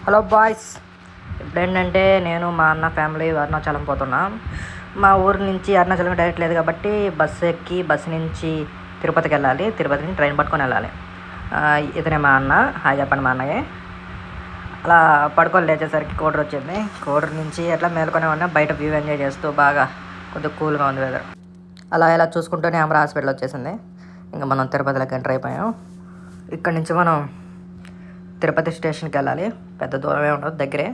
Hello boys, ఇప్పుడేంటంటే నేను మా అన్న ఫ్యామిలీ అరుణాచలం పోతున్నాం. మా ఊరు నుంచి అరుణాచలం డైరెక్ట్ లేదు కాబట్టి బస్సు ఎక్కి బస్సు నుంచి తిరుపతికి వెళ్ళాలి. తిరుపతి నుంచి ట్రైన్ పట్టుకొని వెళ్ళాలి. ఇతనే మా అన్న. హాయ్ చెప్పండి మా అన్నయ్య. అలా పడుకొని లేచేసరికి కోడూరు వచ్చింది. కోడూరు నుంచి అట్లా మేలుకొని ఉన్నా, బయట వ్యూ ఎంజాయ్ చేస్తూ బాగా కొద్దిగా కూల్గా ఉంది వెదర్. అలా ఇలా చూసుకుంటూనే అమరా హాస్పిటల్ వచ్చేసింది. ఇంకా మనం తిరుపతిలోకి ఎంటర్ అయిపోయాం. ఇక్కడ నుంచి మనం తిరుపతి స్టేషన్కి వెళ్ళాలి. పెద్ద దూరమే ఉండదు, దగ్గరే.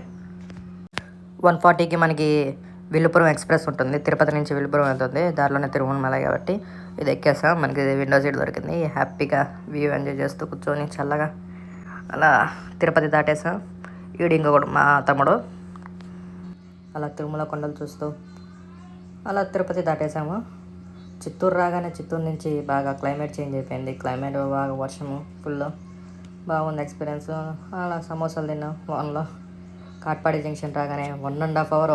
140కి మనకి విల్లుపురం ఎక్స్ప్రెస్ ఉంటుంది. తిరుపతి నుంచి విల్లుపురం వెళ్తుంది. దారిలోనే తిరుమల కాబట్టి ఇది ఎక్కేసాం. మనకి విండో సీట్ దొరికింది. హ్యాపీగా వ్యూ ఎంజాయ్ చేస్తూ కూర్చొని చల్లగా అలా తిరుపతి దాటేసాం. ఈడు ఇంకొకడు మా తమ్ముడు. అలా తిరుమల కొండలు చూస్తూ అలా తిరుపతి దాటేసాము. చిత్తూరు రాగానే చిత్తూరు నుంచి బాగా క్లైమేట్ చేంజ్ అయిపోయింది. క్లైమేట్ బాగా వర్షము ఫుల్ బాగుంది ఎక్స్పీరియన్స్. అలా సమోసాలు తిన్నాం వాన్లో. కాట్పాడి జంక్షన్ రాగానే 1.5 hour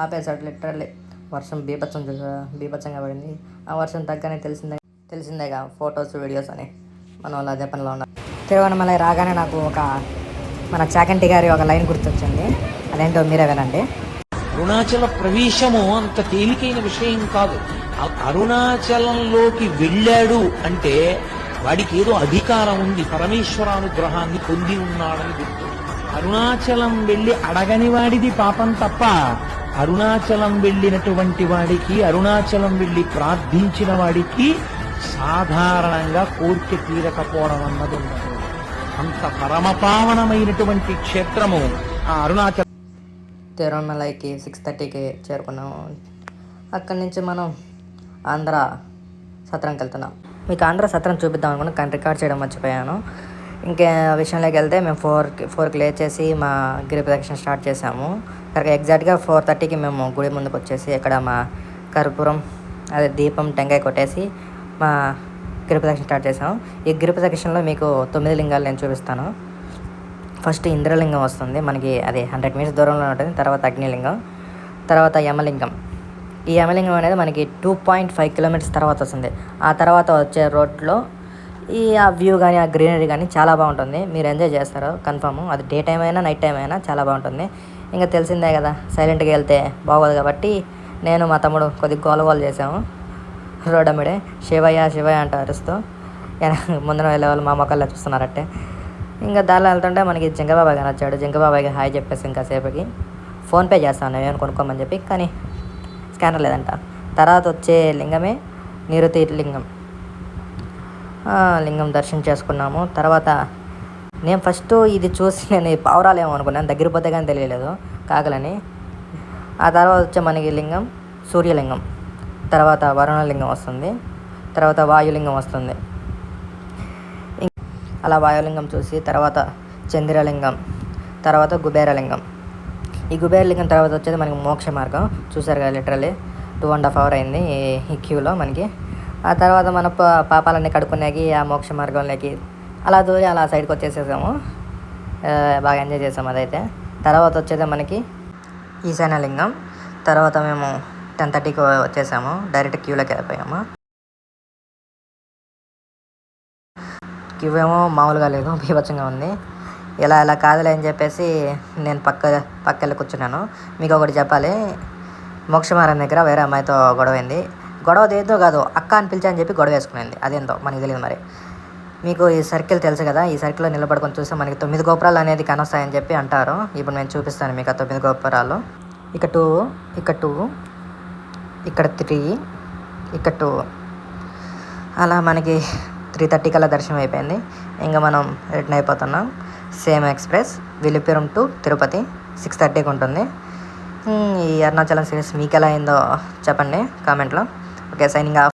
ఆపేసాడు లిటరల్లీ. వర్షం బీభత్సంగా పడింది. ఆ వర్షం తగ్గనే తెలిసిందేగా ఫొటోస్ వీడియోస్ అని. మనం అలా అదే పనిలో ఉన్నాం. తిరువణమలై రాగానే నాకు మన చాకంటి గారి ఒక లైన్ గుర్తొచ్చింది. అదేంటో మీరే వినండి. అరుణాచల ప్రవేశము అంత తేలికైన విషయం కాదు. అరుణాచలంలోకి వెళ్ళాడు అంటే వాడికి ఏదో అధికారం ఉంది, పరమేశ్వరానుగ్రహాన్ని పొంది ఉన్నాడని గుర్తు. అరుణాచలం వెళ్ళి అడగని వాడిది పాపం తప్ప, అరుణాచలం వెళ్ళినటువంటి వాడికి, అరుణాచలం వెళ్ళి ప్రార్థించిన వాడికి సాధారణంగా కోరిక తీరకపోవడం అన్నది ఉండదు. అంత పరమపావనమైనటువంటి క్షేత్రము ఆ అరుణాచలం. తిరుమలైకి 6:30కి చేరుకున్నాము. అక్కడి నుంచి మనం ఆంధ్ర సత్రంకి వెళ్తున్నాం. మీకు ఆంధ్ర సత్రం చూపిద్దాం అనుకున్నా, కానీ రికార్డ్ చేయడం మర్చిపోయాను. ఇంకా విషయంలోకి వెళ్తే మేము 4కి లేచేసి మా గిరి ప్రదక్షిణ స్టార్ట్ చేసాము. ఎగ్జాక్ట్గా 4:30కి మేము గుడి ముందుకు వచ్చేసి ఇక్కడ మా కర్పూరం అదే దీపం టెంకాయ కొట్టేసి మా గిరి ప్రదక్షిణ స్టార్ట్ చేసాము. ఈ గిరి ప్రదక్షిణలో మీకు 9 లింగాలు నేను చూపిస్తాను. ఫస్ట్ ఇంద్రలింగం వస్తుంది మనకి, అది 100 meters దూరంలో ఉంటుంది. తర్వాత అగ్నిలింగం, తర్వాత యమలింగం. ఈ యమలింగం అనేది మనకి 2.5 kilometers తర్వాత వస్తుంది. ఆ తర్వాత వచ్చే రోడ్లో ఆ వ్యూ కానీ ఆ గ్రీనరీ కానీ చాలా బాగుంటుంది. మీరు ఎంజాయ్ చేస్తారు కన్ఫామ్. అది డే టైం అయినా నైట్ టైం అయినా చాలా బాగుంటుంది. ఇంకా తెలిసిందే కదా, సైలెంట్గా వెళ్తే బాగోదు కాబట్టి నేను మా తమ్ముడు కొద్దిగా గోలగోలు చేసాము. రోడ్ అమ్మిడే శివయ్య శివయ్య అంట అరుస్తూ ముందర వెళ్ళే వాళ్ళు మా మొక్కల్లో చూస్తున్నారట్టే. ఇంకా దారిలో వెళ్తుంటే మనకి జింకబాబాయ్ కనొచ్చాడు. జింకబాబాయ్కి హాయ్ చెప్పేసి ఇంకా సేపటికి ఫోన్పే చేస్తాను ఏమైనా కొనుక్కోమని చెప్పి, కానీ స్కానర్ లేదంట. తర్వాత వచ్చే లింగమే నిరుతి లింగం. లింగం దర్శనం చేసుకున్నాము. తర్వాత నేను ఫస్ట్ ఇది చూసి నేను పావురాలేమో అనుకున్నాను, దగ్గర పోతే కానీ తెలియలేదు కాకలని. ఆ తర్వాత వచ్చే మనకి లింగం సూర్యలింగం, తర్వాత వరుణలింగం వస్తుంది, తర్వాత వాయులింగం వస్తుంది. అలా వాయులింగం చూసి తర్వాత చంద్రలింగం, తర్వాత కుబేరలింగం. ఈ కుబేరలింగం తర్వాత వచ్చేది మనకి మోక్ష మార్గం. చూసారు కదా, లిటరల్లీ 2.5 hour అయింది ఈ క్యూలో మనకి. ఆ తర్వాత మన పాపాలన్నీ కడుక్కునేకి ఆ మోక్ష మార్గంలోకి అలా దూరి అలా సైడ్కి వచ్చేసేసాము. బాగా ఎంజాయ్ చేసాము అదైతే. తర్వాత వచ్చేది మనకి ఈశాన్యలింగం. తర్వాత మేము 10:30కి వచ్చేసాము. డైరెక్ట్ క్యూలోకి వెళ్ళిపోయాము. క్యూ ఏమో మామూలుగా లేదు, బీభత్సంగా ఉంది. ఇలా కాదులే అని చెప్పేసి నేను పక్కకెళ్ళి కూర్చున్నాను. మీకు ఒకటి చెప్పాలి, మోక్షమారం దగ్గర వేరే అమ్మాయితో గొడవైంది. గొడవ ఏదో కాదు, అక్క అని పిలిచని చెప్పి గొడవ వేసుకునేది. అదేందో మనకి తెలియదు. మరి మీకు ఈ సర్కిల్ తెలుసు కదా, ఈ సర్కిల్లో నిలబడుకొని చూస్తే మనకి 9 గోపురాలు అనేది కనొస్తాయని చెప్పి అంటారు. ఇప్పుడు నేను చూపిస్తాను మీకు ఆ 9 గోపురాలు. ఇక్కడ 2, ఇక్కడ 2, ఇక్కడ 3, ఇక్కడ 2. అలా మనకి 3:30 కల్లా దర్శనం అయిపోయింది. ఇంకా మనం రిటర్న్ అయిపోతున్నాం. Same express Villupuram to Tirupati 6:30కి ఉంటుంది. ఈ అరుణాచలం సిరీస్ మీకు ఎలా అయిందో చెప్పండి కామెంట్లో. Okay, signing of.